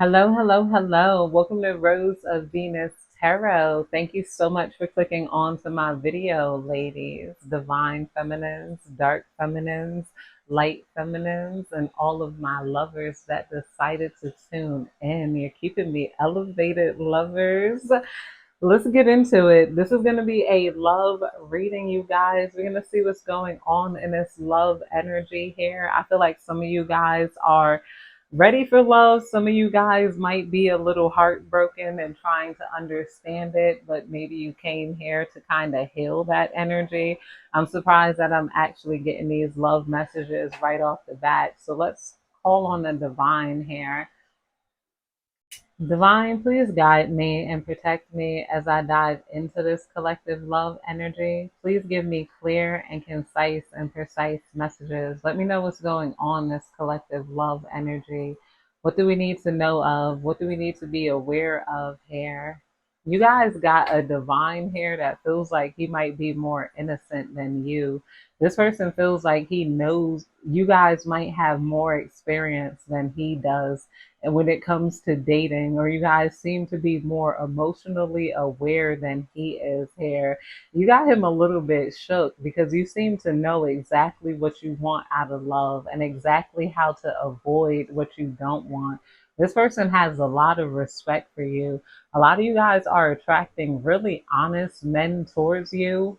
Hello, hello, hello. Welcome to Rose of Venus Tarot. Thank you so much for clicking on to my video, ladies. Divine feminines, dark feminines, light feminines, and all of my lovers that decided to tune in. You're keeping me elevated, lovers. Let's get into it. This is going to be a love reading, you guys. We're going to see what's going on in this love energy here. I feel like some of you guys are ready for love. Some of you guys might be a little heartbroken and trying to understand it, but maybe you came here to kind of heal that energy. I'm surprised that I'm actually getting these love messages right off the bat. So let's call on the divine here. Divine, please guide me and protect me as I dive into this collective love energy. Please give me clear and concise and precise messages. Let me know what's going on in this collective love energy. What do we need to know of? What do we need to be aware of here? You guys got a divine here that feels like he might be more innocent than you. This person feels like he knows you guys might have more experience than he does and when it comes to dating, or you guys seem to be more emotionally aware than he is here. You got him a little bit shook because you seem to know exactly what you want out of love and exactly how to avoid what you don't want. This person has a lot of respect for you. A lot of you guys are attracting really honest men towards you,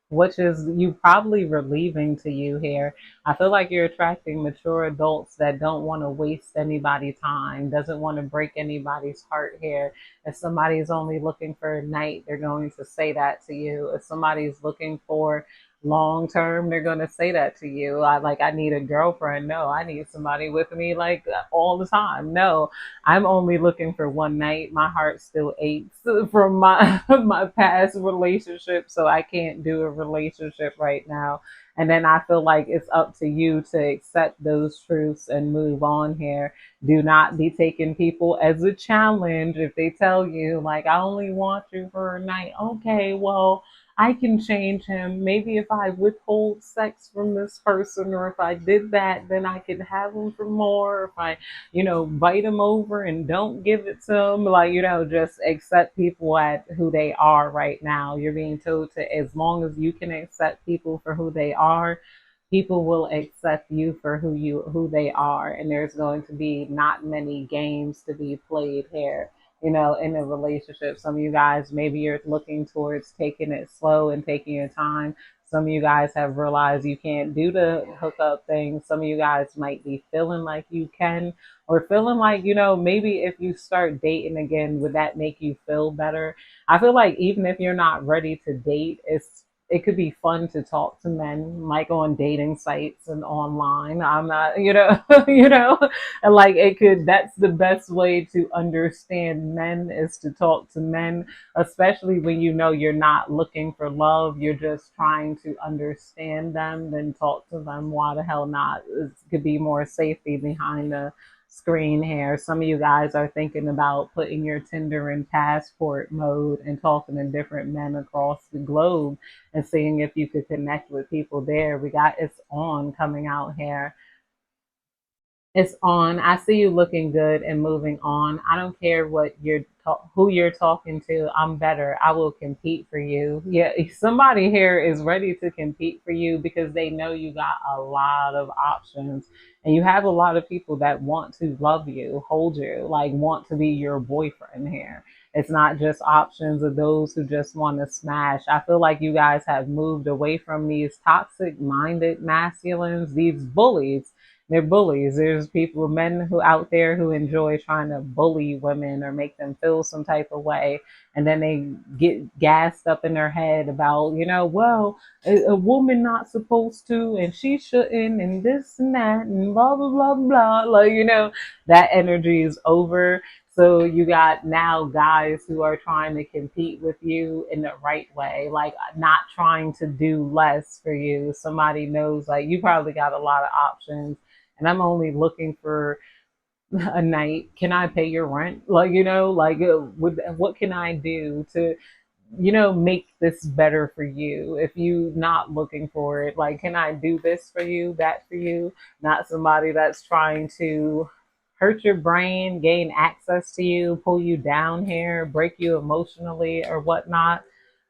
which is you probably relieving to you here. I feel like you're attracting mature adults that don't want to waste anybody's time, doesn't want to break anybody's heart here. If somebody's only looking for a night, they're going to say that to you. If somebody's looking for long term, they're going to say that to you. I need a girlfriend. No, I need somebody with me like all the time. No, I'm only looking for one night. My heart still aches from my my past relationship, so I can't do a relationship right now. And then I feel like it's up to you to accept those truths and move on here. Do not be taking people as a challenge. If they tell you, like, I only want you for a night, okay, well, I can change him. Maybe if I withhold sex from this person, or if I did that, then I could have him for more. If I, bite him over and don't give it to him, like, just accept people at who they are right now. You're being told to, as long as you can accept people for who they are, people will accept you for who they are, and there's going to be not many games to be played here, in a relationship. Some of you guys, maybe you're looking towards taking it slow and taking your time. Some of you guys have realized you can't do the hookup thing. Some of you guys might be feeling like you can, or feeling like, maybe if you start dating again, would that make you feel better? I feel like even if you're not ready to date, it could be fun to talk to men, like on dating sites and online. I'm not, and like that's the best way to understand men is to talk to men, especially when you're not looking for love, you're just trying to understand them, then talk to them. Why the hell not? It could be more safety behind the screen here. Some of you guys are thinking about putting your Tinder in passport mode and talking to different men across the globe and seeing if you could connect with people there. We got It's On coming out here. It's on. I see you looking good and moving on. I don't care who you're talking to. I'm better. I will compete for you. Yeah, somebody here is ready to compete for you because they know you got a lot of options and you have a lot of people that want to love you, hold you, like want to be your boyfriend here. It's not just options of those who just want to smash. I feel like you guys have moved away from these toxic minded masculines, these bullies. They're bullies. There's people, men who out there who enjoy trying to bully women or make them feel some type of way, and then they get gassed up in their head about, well, a woman not supposed to, and she shouldn't, and this and that, and blah blah blah blah. Like, that energy is over. So you got now guys who are trying to compete with you in the right way, like not trying to do less for you. Somebody knows, like, you probably got a lot of options and I'm only looking for a night. Can I pay your rent? Like, what can I do to, make this better for you if you not looking for it? Like, can I do this for you, that for you? Not somebody that's trying to hurt your brain, gain access to you, pull you down here, break you emotionally or whatnot.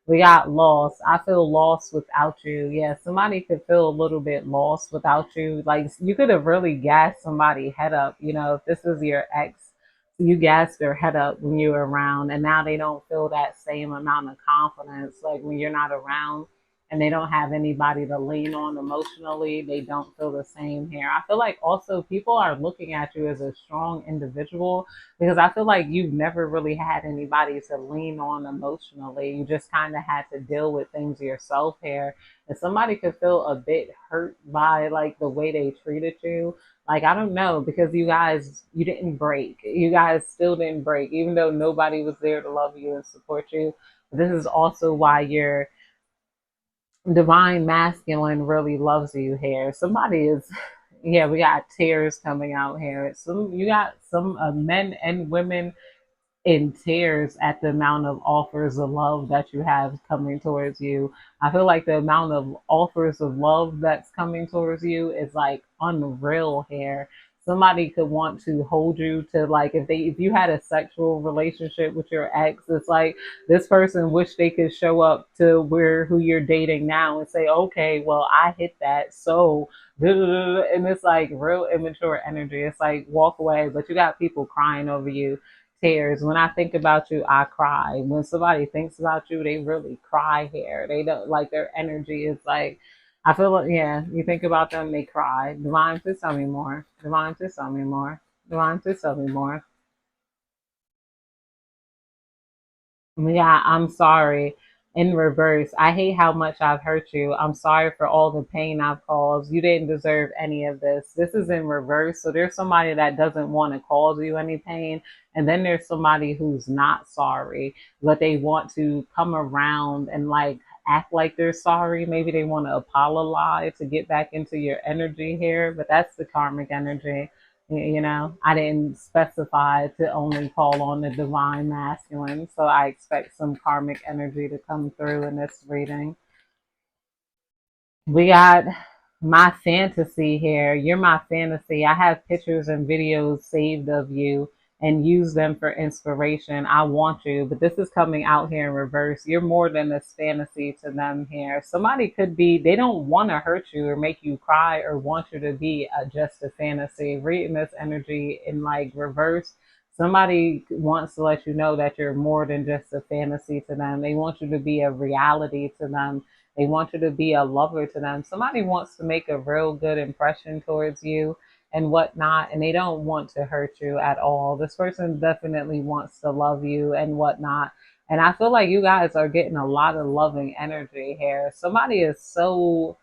We got lost. I feel lost without you. Yeah, somebody could feel a little bit lost without you. Like you could have really gassed somebody head up. You know, if this is your ex, you gassed their head up when you were around, and now they don't feel that same amount of confidence. Like when you're not around, and they don't have anybody to lean on emotionally, they don't feel the same here. I feel like also people are looking at you as a strong individual because I feel like you've never really had anybody to lean on emotionally. You just kind of had to deal with things yourself here. And somebody could feel a bit hurt by like the way they treated you. Like, I don't know, because you didn't break. You guys still didn't break, even though nobody was there to love you and support you. This is also why your divine masculine really loves you here. Somebody is, yeah, we got tears coming out here. You got some men and women in tears at the amount of offers of love that you have coming towards you. I feel like the amount of offers of love that's coming towards you is like unreal here. Somebody could want to hold you to like if you had a sexual relationship with your ex, it's like this person wish they could show up to where who you're dating now and say, okay, well I hit that, so and it's like real immature energy. It's like walk away, but you got people crying over you, tears. When I think about you, I cry. When somebody thinks about you, they really cry here. They don't like their energy is like, I feel like, yeah, you think about them, they cry. Divine, please tell me more. Divine, please tell me more. Divine, please tell me more. Yeah, I'm sorry. In reverse, I hate how much I've hurt you. I'm sorry for all the pain I've caused. You didn't deserve any of this. This is in reverse. So there's somebody that doesn't want to cause you any pain. And then there's somebody who's not sorry, but they want to come around and like act like they're sorry. Maybe they want to apologize to get back into your energy here, but that's the karmic energy. You know, I didn't specify to only call on the divine masculine, so I expect some karmic energy to come through in this reading. We got my fantasy here. You're my fantasy. I have pictures and videos saved of you and use them for inspiration. I want you, but this is coming out here in reverse. You're more than this fantasy to them here. Somebody could be, they don't want to hurt you or make you cry or want you to be just a fantasy. Reading this energy in like reverse, somebody wants to let you know that you're more than just a fantasy to them. They want you to be a reality to them. They want you to be a lover to them. Somebody wants to make a real good impression towards you and whatnot, and they don't want to hurt you at all. This person definitely wants to love you and whatnot. And I feel like you guys are getting a lot of loving energy here. Somebody is so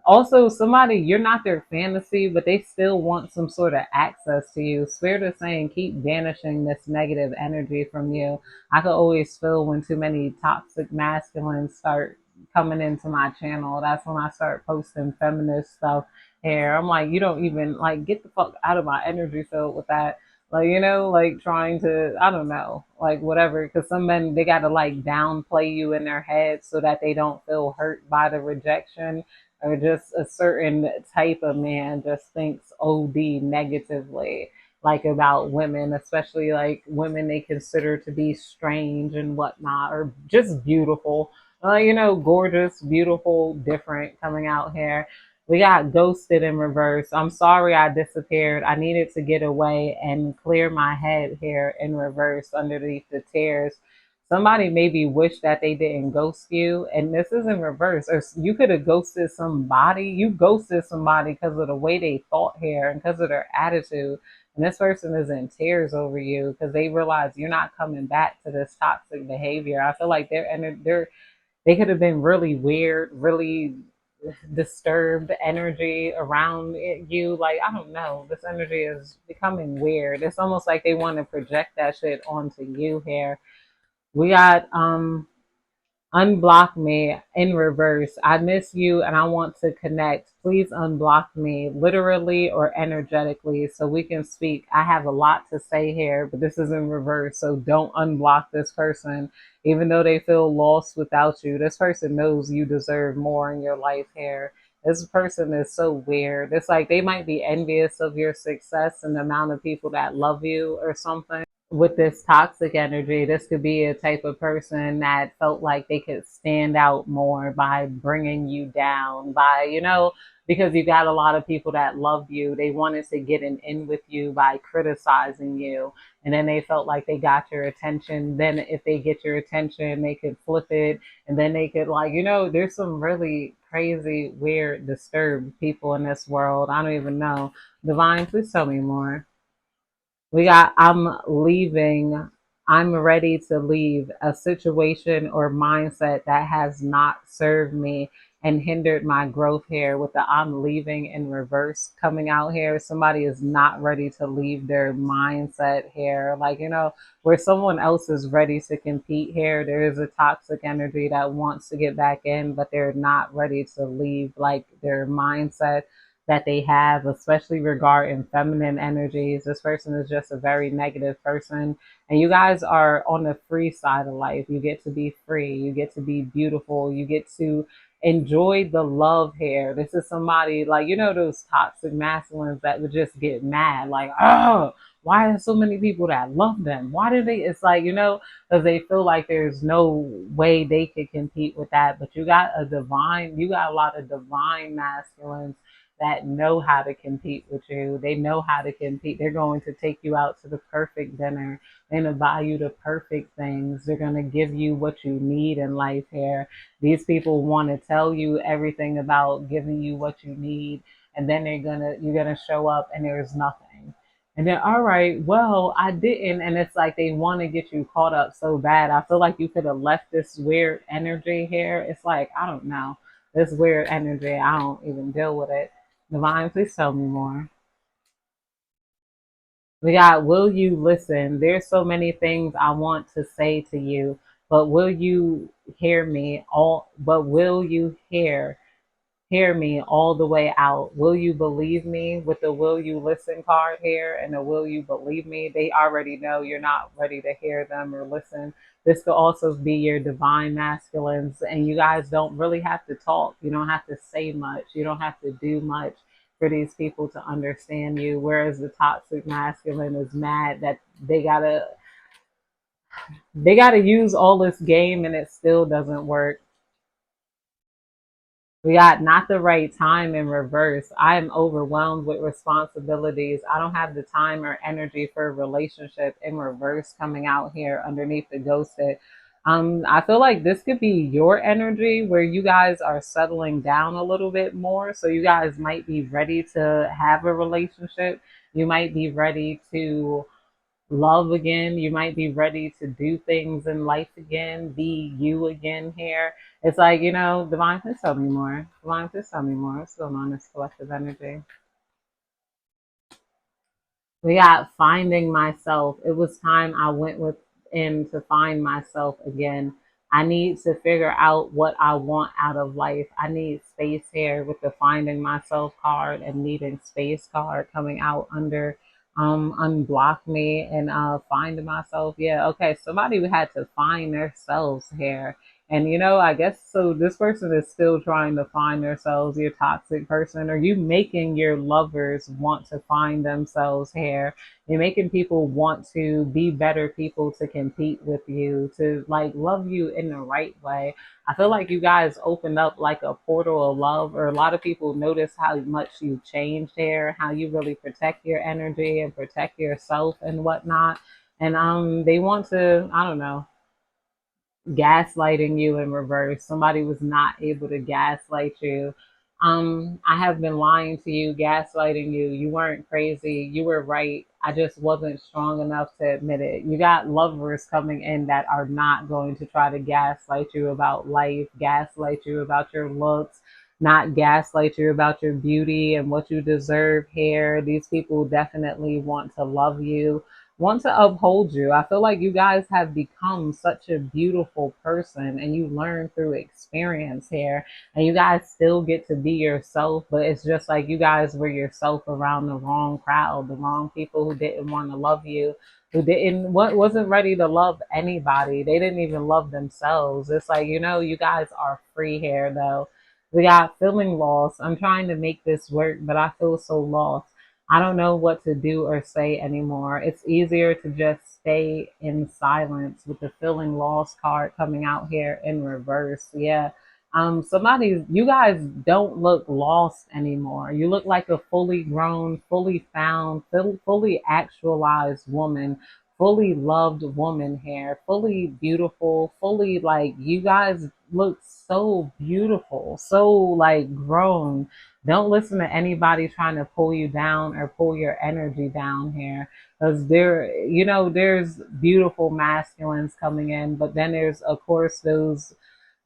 also, somebody, you're not their fantasy, but they still want some sort of access to you. Spirit is saying, keep banishing this negative energy from you. I could always feel when too many toxic masculines start coming into my channel. That's when I start posting feminist stuff here. I'm like, you don't even like get the fuck out of my energy field with that. Like, you know, like trying to, I don't know, like whatever. Because some men, they got to like downplay you in their head so that they don't feel hurt by the rejection, or just a certain type of man just thinks OD negatively, like about women, especially like women they consider to be strange and whatnot, or just beautiful, you know, gorgeous, beautiful, different coming out here. We got ghosted in reverse. I'm sorry I disappeared. I needed to get away and clear my head here in reverse underneath the tears. Somebody maybe wish that they didn't ghost you, and this is in reverse. Or you could have ghosted somebody. You ghosted somebody because of the way they thought here and because of their attitude. And this person is in tears over you because they realize you're not coming back to this toxic behavior. I feel like they could have been really weird, really disturbed energy around you. Like, I don't know. This energy is becoming weird. It's almost like they want to project that shit onto you here. We got unblock me in reverse. I miss you and I want to connect. Please unblock me literally or energetically so we can speak. I have a lot to say here, but this is in reverse. So don't unblock this person. Even though they feel lost without you, this person knows you deserve more in your life here. This person is so weird. It's like they might be envious of your success and the amount of people that love you or something. With this toxic energy, this could be a type of person that felt like they could stand out more by bringing you down, by, because you got a lot of people that love you. They wanted to get an in with you by criticizing you. And then they felt like they got your attention. Then if they get your attention, they could flip it. And then they could, like, there's some really crazy, weird, disturbed people in this world. I don't even know. Divine, please tell me more. We got, I'm leaving. I'm ready to leave a situation or mindset that has not served me and hindered my growth here. With the I'm leaving in reverse coming out here, somebody is not ready to leave their mindset here. Like, where someone else is ready to compete here, there is a toxic energy that wants to get back in, but they're not ready to leave like their mindset that they have, especially regarding feminine energies. This person is just a very negative person. And you guys are on the free side of life. You get to be free. You get to be beautiful. You get to enjoy the love here. This is somebody like, those toxic masculines that would just get mad, like, oh, why are so many people that love them? Why do they? It's like, because they feel like there's no way they could compete with that. But you got a lot of divine masculines that know how to compete with you. They know how to compete. They're going to take you out to the perfect dinner. They're going to buy you the perfect things. They're going to give you what you need in life here. These people want to tell you everything about giving you what you need. And then you're going to show up and there's nothing. And then, all right, well, I didn't. And it's like they want to get you caught up so bad. I feel like you could have left this weird energy here. It's like, I don't know, this weird energy. I don't even deal with it. Divine, please tell me more. We got, will you listen? There's so many things I want to say to you, but will you hear me? But will you hear me all the way out? Will you believe me? With the will you listen card here and the will you believe me, they already know you're not ready to hear them or listen. This could also be your divine masculines, and you guys don't really have to talk. You don't have to say much. You don't have to do much for these people to understand you. Whereas the toxic masculine is mad that they gotta use all this game and it still doesn't work. We got not the right time in reverse. I am overwhelmed with responsibilities. I don't have the time or energy for a relationship in reverse coming out here underneath the ghosted. I feel like this could be your energy where you guys are settling down a little bit more. So you guys might be ready to have a relationship. You might be ready to love again. You might be ready to do things in life again, be you again here. It's like, Divine, please tell me more. Divine, please tell me more. What's going on in this collective energy? We got finding myself. It was time I went within to find myself again. I need to figure out what I want out of life. I need space here with the finding myself card and needing space card coming out under unblock me and finding myself. Yeah, okay. Somebody had to find themselves here. And I guess so this person is still trying to find themselves, your toxic person. Are you making your lovers want to find themselves here? You're making people want to be better people to compete with you, to like love you in the right way. I feel like you guys opened up like a portal of love, or a lot of people notice how much you changed here, how you really protect your energy and protect yourself and whatnot. And they want to, I don't know, gaslighting you in reverse. Somebody was not able to gaslight you. I have been lying to you, gaslighting you. You weren't crazy. You were right. I just wasn't strong enough to admit it. You got lovers coming in that are not going to try to gaslight you about life, gaslight you about your looks, not gaslight you about your beauty and what you deserve here. These people definitely want to love you, want to uphold you. I feel like you guys have become such a beautiful person and you learn through experience here, and you guys still get to be yourself, but it's just like you guys were yourself around the wrong crowd, the wrong people who didn't want to love you, who didn't what wasn't ready to love anybody. They didn't even love themselves. It's like, you guys are free here though. We got feeling lost. I'm trying to make this work, but I feel so lost. I don't know what to do or say anymore. It's easier to just stay in silence with the feeling lost card coming out here in reverse. Yeah. Somebody, you guys don't look lost anymore. You look like a fully grown, fully found, fully actualized woman, fully loved woman here, fully beautiful, fully like you guys look so beautiful, so like grown. Don't listen to anybody trying to pull you down or pull your energy down here. Because there's beautiful masculines coming in, but then there's, of course, those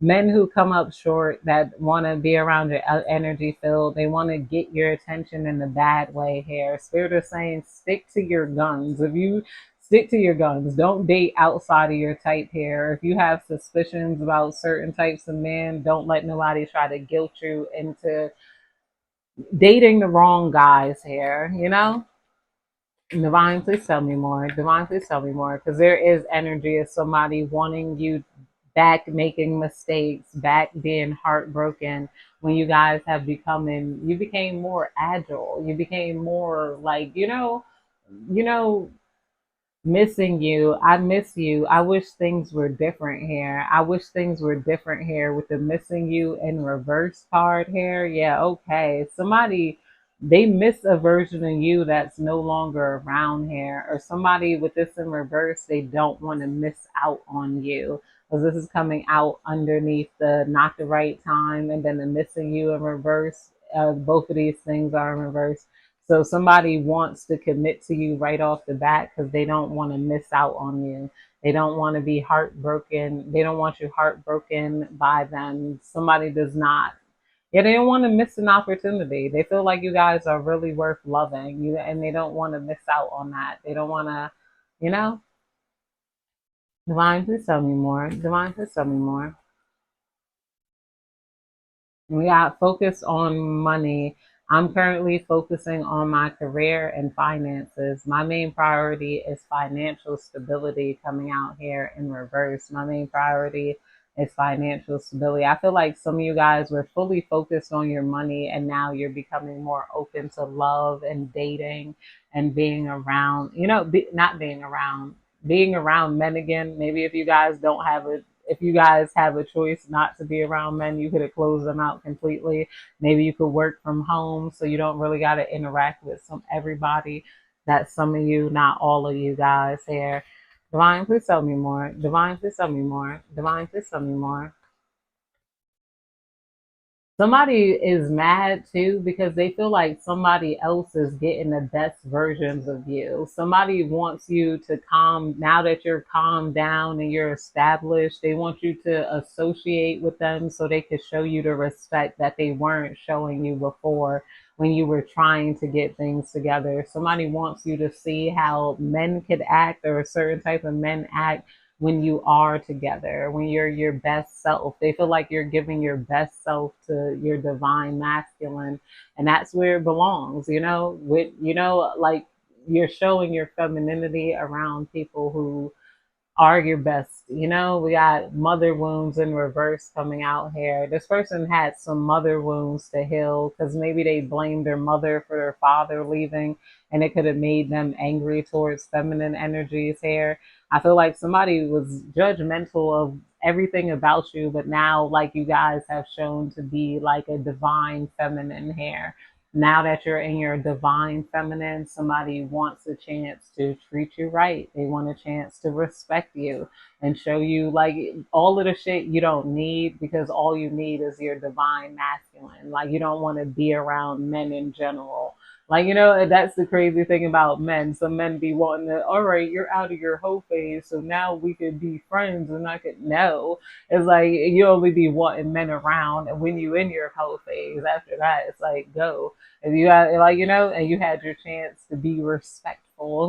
men who come up short that want to be around your energy field. They want to get your attention in the bad way here. Spirit is saying, stick to your guns. If you stick to your guns, don't date outside of your type here. If you have suspicions about certain types of men, don't let nobody try to guilt you into dating the wrong guys here, you know? Divine, please tell me more. Divine, please tell me more. Because there is energy of somebody wanting you back, making mistakes, back being heartbroken when you guys have you became more agile. You became more like, you know, missing you. I miss you. I wish things were different here. I wish things were different here with the missing you in reverse card here. Yeah, okay. Somebody, they miss a version of you that's no longer around here, or somebody with this in reverse, they don't want to miss out on you. Because this is coming out underneath the not the right time and then the missing you in reverse. Both of these things are in reverse. So somebody wants to commit to you right off the bat because they don't want to miss out on you. They don't want to be heartbroken. They don't want you heartbroken by them. Somebody does not. Yeah, they don't want to miss an opportunity. They feel like you guys are really worth loving, and they don't want to miss out on that. They don't want to, you know. Divine, please tell me more. Divine, please tell me more. We got focus on money. I'm currently focusing on my career and finances. My main priority is financial stability coming out here in reverse. My main priority is financial stability. I feel like some of you guys were fully focused on your money and now you're becoming more open to love and dating and being around, not being around men again. Maybe if you guys have a choice not to be around men, you could have closed them out completely. Maybe you could work from home so you don't really got to interact with everybody. That's some of you, not all of you guys here. Divine, please tell me more. Divine, please tell me more. Divine, please tell me more. Somebody is mad too because they feel like somebody else is getting the best versions of you. Somebody wants you to now that you're calmed down and you're established, they want you to associate with them so they could show you the respect that they weren't showing you before when you were trying to get things together. Somebody wants you to see how men could act or a certain type of men act when you are together, when you're your best self. They feel like you're giving your best self to your divine masculine, and that's where it belongs, like you're showing your femininity around people who are your best. We got mother wounds in reverse coming out here. This person had some mother wounds to heal because maybe they blamed their mother for their father leaving and it could have made them angry towards feminine energies here. I feel like somebody was judgmental of everything about you, but now like you guys have shown to be like a divine feminine here. Now that you're in your divine feminine, somebody wants a chance to treat you right. They want a chance to respect you and show you like all of the shit you don't need because all you need is your divine masculine. Like you don't want to be around men in general. Like, that's the crazy thing about men. Some men be wanting to, all right, you're out of your hoe phase, so now we could be friends. And I could, no. It's like you only be wanting men around. And when you in your hoe phase, after that, it's like, go. If you had and you had your chance to be respectful,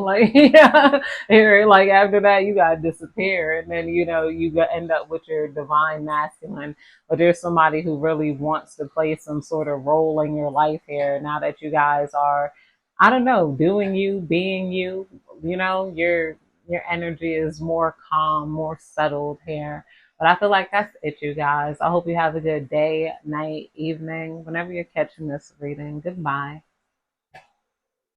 like yeah, like after that you gotta disappear, and then you end up with your divine masculine. But there's somebody who really wants to play some sort of role in your life here. Now that you guys are, I don't know, doing you, being you, your energy is more calm, more settled here. But I feel like that's it, you guys. I hope you have a good day, night, evening, whenever you're catching this reading. Goodbye.